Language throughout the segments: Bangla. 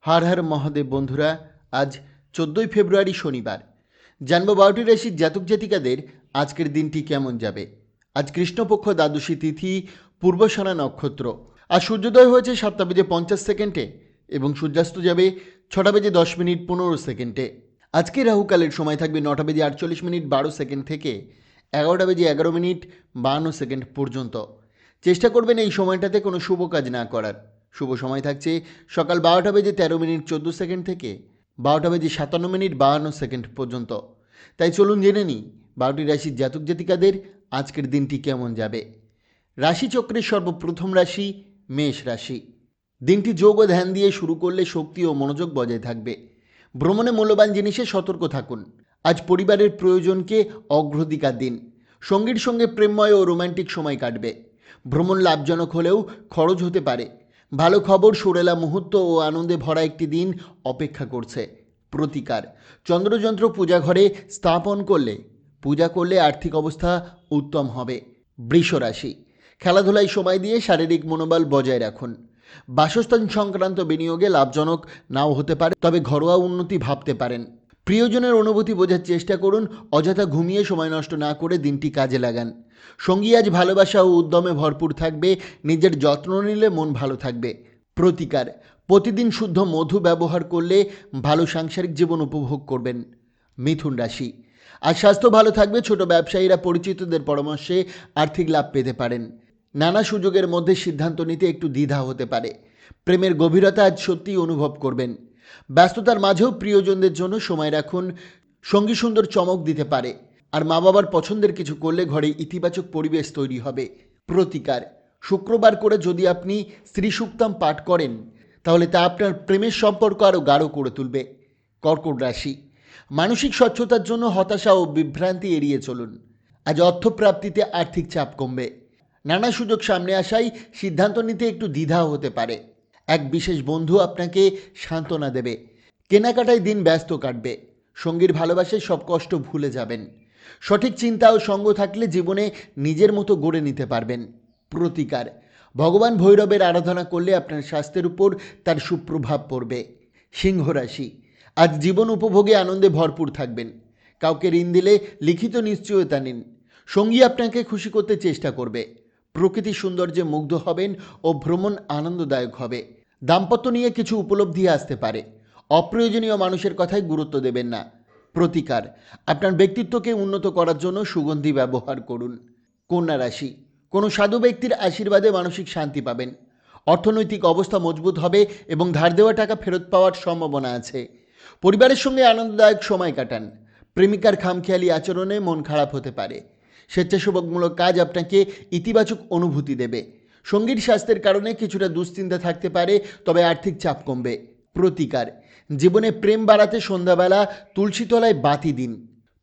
হর হর মহাদেব বন্ধুরা, আজ 14ই ফেব্রুয়ারি শনিবার। জানবো 12টি রাশির জাতক জাতিকাদের আজকের দিনটি কেমন যাবে। আজ কৃষ্ণপক্ষ দ্বাদশী তিথি, পূর্বসনা নক্ষত্র। আজ সূর্যোদয় হয়েছে 7:50 এবং সূর্যাস্ত যাবে 6:10 আজকে রাহুকালের সময় থাকবে 9:48 থেকে 11:11 পর্যন্ত। চেষ্টা করবেন এই সময়টাতে কোনো শুভ কাজ না করার। শুভ সময় থাকছে সকাল 12:13 থেকে 12:57 পর্যন্ত। তাই চলুন জেনে নিই 12টি রাশির জাতক জাতিকাদের আজকের দিনটি কেমন যাবে। রাশিচক্রের সর্বপ্রথম রাশি মেষ রাশি। দিনটি যোগ ও ধ্যান দিয়ে শুরু করলে শক্তি ও মনোযোগ বজায় থাকবে। ভ্রমণে মূল্যবান জিনিসে সতর্ক থাকুন। আজ পরিবারের প্রয়োজনকে অগ্রাধিকার দিন। সঙ্গীর সঙ্গে প্রেমময় ও রোম্যান্টিক সময় কাটবে। ভ্রমণ লাভজনক হলেও খরচ হতে পারে। ভালো খবর, সুরেলা মুহূর্ত ও আনন্দে ভরা একটি দিন অপেক্ষা করছে। প্রতিকার: চন্দ্রযন্ত্র পূজাঘরে স্থাপন পূজা করলে আর্থিক অবস্থা উত্তম হবে। বৃষ রাশি। খেলাধুলায় সময় দিয়ে শারীরিক মনোবল বজায় রাখুন। বাসস্থান সংক্রান্ত বিনিয়োগে লাভজনক নাও হতে পারে, তবে ঘরোয়া উন্নতি ভাবতে পারেন। প্রিয়জনের অনুভূতি বোঝার চেষ্টা করুন। অযথা ঘুমিয়ে সময় নষ্ট না করে দিনটি কাজে লাগান। সঙ্গী আজ ভালোবাসা ও উদ্যমে ভরপুর থাকবে। নিজের যত্ন নিলে মন ভালো থাকবে। প্রতিকার: প্রতিদিন শুদ্ধ মধু ব্যবহার করলে ভালো সাংসারিক জীবন উপভোগ করবেন। মিথুন রাশি। আর স্বাস্থ্য ভালো থাকবে। ছোট ব্যবসায়ীরা পরিচিতদের পরামর্শে আর্থিক লাভ পেতে পারেন। নানা সুযোগের মধ্যে সিদ্ধান্ত নিতে একটু দ্বিধা হতে পারে। প্রেমের গভীরতা আজ সত্যিই অনুভব করবেন। ব্যস্ততার মাঝেও প্রিয়জনদের জন্য সময় রাখুন। সঙ্গী সুন্দর চমক দিতে পারে। আর মা বাবার পছন্দের কিছু করলে ঘরে ইতিবাচক পরিবেশ তৈরি হবে। প্রতিকার: শুক্রবার করে যদি আপনি শ্রী সুক্তম পাঠ করেন তাহলে তা আপনার প্রেমের সম্পর্ক আরও গাঢ় করে তুলবে। কর্কট রাশি। মানসিক স্বচ্ছতার জন্য হতাশা ও বিভ্রান্তি এড়িয়ে চলুন। আজ অর্থপ্রাপ্তিতে আর্থিক চাপ কমবে। নানা সুযোগ সামনে আসায় সিদ্ধান্ত নিতে একটু দ্বিধা হতে পারে। এক বিশেষ বন্ধু আপনাকে সান্ত্বনা দেবে। কেনাকাটায় দিন ব্যস্ত কাটবে। সঙ্গীর ভালোবাসায় সব কষ্ট ভুলে যাবেন। সঠিক চিন্তা ও সঙ্গ থাকলে জীবনে নিজের মতো গড়ে নিতে পারবেন। প্রতিকার: ভগবান ভৈরবের আরাধনা করলে আপনার স্বাস্থ্যের উপর তার সুপ্রভাব পড়বে। সিংহ রাশি। আজ জীবন উপভোগে আনন্দে ভরপুর থাকবেন। কাউকে ঋণ দিলে লিখিত নিশ্চয়তা নিন। সঙ্গী আপনাকে খুশি করতে চেষ্টা করবে। প্রকৃতির সৌন্দর্যে মুগ্ধ হবেন ও ভ্রমণ আনন্দদায়ক হবে। দাম্পত্য নিয়ে কিছু উপলব্ধি আসতে পারে। অপ্রয়োজনীয় মানুষের কথায় গুরুত্ব দেবেন না। প্রতিকার: আপনার ব্যক্তিত্বকে উন্নত করার জন্য সুগন্ধি ব্যবহার করুন। কন্যা রাশি। কোনো সাধু ব্যক্তির আশীর্বাদে মানসিক শান্তি পাবেন। অর্থনৈতিক অবস্থা মজবুত হবে এবং ধার দেওয়া টাকা ফেরত পাওয়ার সম্ভাবনা আছে। পরিবারের সঙ্গে আনন্দদায়ক সময় কাটান। প্রেমিকার খামখেয়ালি আচরণে মন খারাপ হতে পারে। স্বেচ্ছাসেবকমূলক কাজ আপনাকে ইতিবাচক অনুভূতি দেবে। সঙ্গীর স্বাস্থ্যের কারণে কিছুটা দুশ্চিন্তা থাকতে পারে, তবে আর্থিক চাপ কমবে। প্রতিকার: জীবনে প্রেম বাড়াতে সন্ধ্যাবেলা তুলসী তলায় বাতি দিন।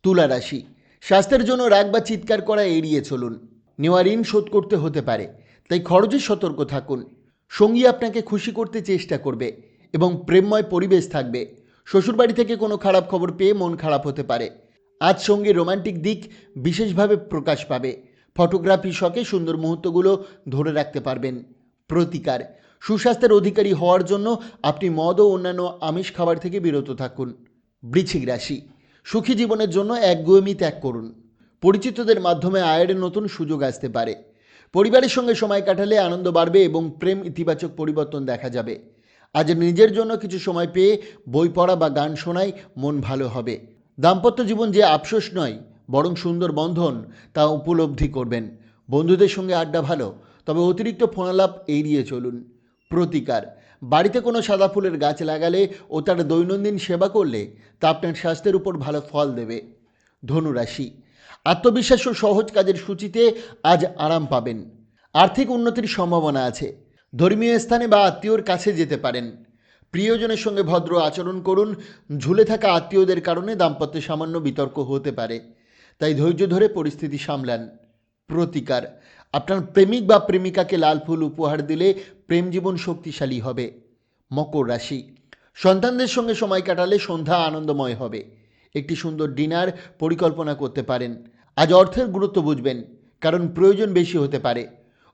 তুলা রাশি। স্বাস্থ্যের জন্য রাগ বা চিৎকার করা এড়িয়ে চলুন। নেওয়া ঋণ শোধ করতে হতে পারে, তাই খরচে সতর্ক থাকুন। সঙ্গী আপনাকে খুশি করতে চেষ্টা করবে এবং প্রেমময় পরিবেশ থাকবে। শ্বশুরবাড়ি থেকে কোনো খারাপ খবর পেয়ে মন খারাপ হতে পারে। আজ সঙ্গে রোমান্টিক দিক বিশেষভাবে প্রকাশ পাবে। ফটোগ্রাফি শখে সুন্দর মুহূর্তগুলো ধরে রাখতে পারবেন। প্রতিকার: সুস্বাস্থ্যের অধিকারী হওয়ার জন্য আপনি মদ ও অন্যান্য আমিষ খাবার থেকে বিরত থাকুন। বৃশ্চিক রাশি। সুখী জীবনের জন্য একগুঁয়েমি ত্যাগ করুন। পরিচিতদের মাধ্যমে আয়ের নতুন সুযোগ আসতে পারে। পরিবারের সঙ্গে সময় কাটালে আনন্দ বাড়বে এবং প্রেম ইতিবাচক পরিবর্তন দেখা যাবে। আজ নিজের জন্য কিছু সময় পেয়ে বই পড়া বা গান শোনায় মন ভালো হবে। দাম্পত্য জীবন যে আফসোস নয়, বরং সুন্দর বন্ধন, তা উপলব্ধি করবেন। বন্ধুদের সঙ্গে আড্ডা ভালো, তবে অতিরিক্ত ফোনালাপ এড়িয়ে চলুন। প্রতিকার: বাড়িতে কোনো সাদা ফুলের গাছ লাগালে ও তার দৈনন্দিন সেবা করলে তা আপনার স্বাস্থ্যের উপর ভালো ফল দেবে। ধনুরাশি। আত্মবিশ্বাস ও সহজ কাজের সূচিতে আজ আরাম পাবেন। আর্থিক উন্নতির সম্ভাবনা আছে। ধর্মীয় স্থানে বা আত্মীয়র কাছে যেতে পারেন। প্রিয়জনের সঙ্গে ভদ্র আচরণ করুন। ঝুলে থাকা আত্মীয়দের কারণে দাম্পত্যে সামান্য বিতর্ক হতে পারে, তাই ধৈর্য ধরে পরিস্থিতি সামলান। প্রতিকার: আপনার প্রেমিক বা প্রেমিকাকে লাল ফুল উপহার দিলে প্রেম জীবন শক্তিশালী হবে। মকর রাশি। সন্তানদের সঙ্গে সময় কাটালে সন্ধ্যা আনন্দময় হবে। একটি সুন্দর ডিনার পরিকল্পনা করতে পারেন। আজ অর্থের গুরুত্ব বুঝবেন, কারণ প্রয়োজন বেশি হতে পারে।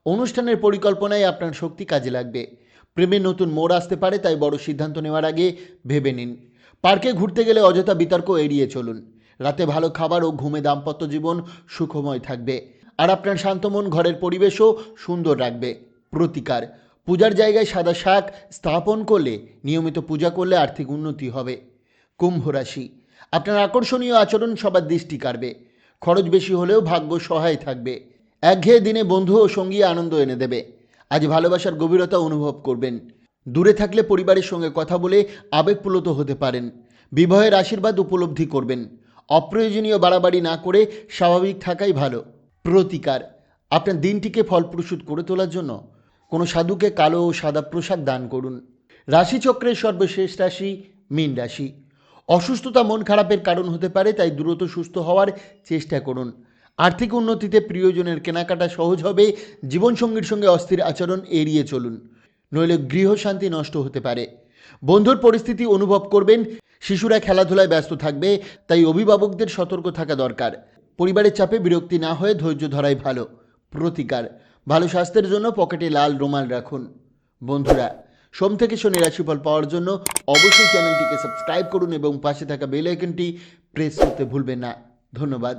অনুষ্ঠানের পরিকল্পনায় আপনার শক্তি কাজে লাগবে। প্রেমে নতুন মোড় আসতে পারে, তাই বড় সিদ্ধান্ত নেওয়ার আগে ভেবে নিন। পার্কে ঘুরতে গেলে অযথা বিতর্ক এড়িয়ে চলুন। রাতে ভালো খাবার ও ঘুমে দাম্পত্য জীবন সুখময় থাকবে। আর আপনার শান্ত মন ঘরের পরিবেশও সুন্দর রাখবে। প্রতিকার: পূজার জায়গায় সাদা শাক স্থাপন করলে, নিয়মিত পূজা করলে আর্থিক উন্নতি হবে। কুম্ভ রাশি, আপনার আকর্ষণীয় আচরণ সবার দৃষ্টি কাড়বে। খরচ বেশি হলেও ভাগ্য সহায় থাকবে। একঘেয়ে দিনে বন্ধু ও সঙ্গী আনন্দ এনে দেবে। আজ ভালোবাসার গভীরতা অনুভব করবেন। দূরে থাকলে পরিবারের সঙ্গে কথা বলে আবেগপ্রবণ হতে পারেন। বিবাহের আশীর্বাদ উপলব্ধি করবেন। অপ্রয়োজনীয় বাড়াবাড়ি না করে স্বাভাবিক থাকাই ভালো। প্রতিকার: আপনার দিনটিকে ফলপ্রসূ করে তোলার জন্য কোনো সাধুকে কালো ও সাদা পোশাক দান করুন। রাশিচক্রের সর্বশেষ রাশি মীন রাশি। অসুস্থতা মন খারাপের কারণ হতে পারে, তাই দ্রুত সুস্থ হওয়ার চেষ্টা করুন। আর্থিক উন্নতিতে প্রিয়জনের কেনাকাটা সহজ হবে। জীবনসঙ্গীর সঙ্গে অস্থির আচরণ এড়িয়ে চলুন, নইলে গৃহশান্তি নষ্ট হতে পারে। বন্ধুর পরিস্থিতি অনুভব করবেন। শিশুরা খেলাধুলায় ব্যস্ত থাকবে, তাই অভিভাবকদের সতর্ক থাকা দরকার। পরিবারের চাপে বিরক্তি না হয়ে ধৈর্য ধরাই ভালো। প্রতিকার: ভালো স্বাস্থ্যের জন্য পকেটে লাল রুমাল রাখুন। বন্ধুরা, সোম থেকে শনি রাশিফল পাওয়ার জন্য অবশ্যই চ্যানেলটিকে সাবস্ক্রাইব করুন এবং পাশে থাকা বেল আইকনটি প্রেস করতে ভুলবেন না। ধন্যবাদ।